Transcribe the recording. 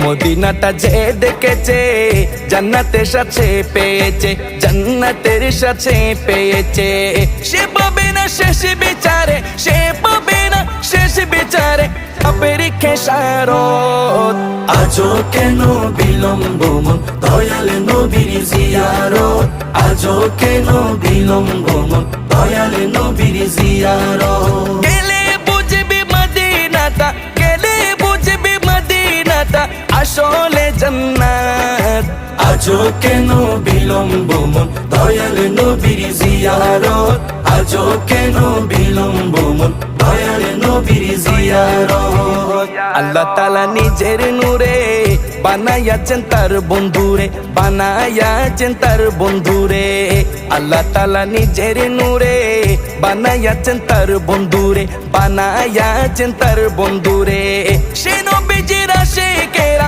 মদিনাটা যে দেখেছে জান্নাতের সাথে পেয়েছে, জান্নাতের সাথে পেয়েছে। সে পাবে না শেষ বিচারে, সে পাবে না শেষ বিচারে পাপের খেসারত। আজও কেন বিলম্ব মন দয়াল নবীর জিয়ারত, আজও কেন বিলম্ব মন দয়াল নবীর জিয়ারত। গেলে বুঝবি মদিনাটা, গেলে বুঝবি মদিনাটা আসলে জান্নাত। আজও কেন বিলম্ব মন দয়াল নবীর জিয়ারত, আজও কেন বিলম্ব মন দয়াল নবীর জিয়ারত। আল্লাহ তাআলা নিজের নূরে বানায়াছেন তার বন্ধুরে, বানায়াছেন তার বন্ধুরে। আল্লাহ তাআলা নিজের নূরে বানায়াছেন তার বন্ধুরে, বানায়াছেন তার বন্ধুরে। সে নবীজির আশিকেরা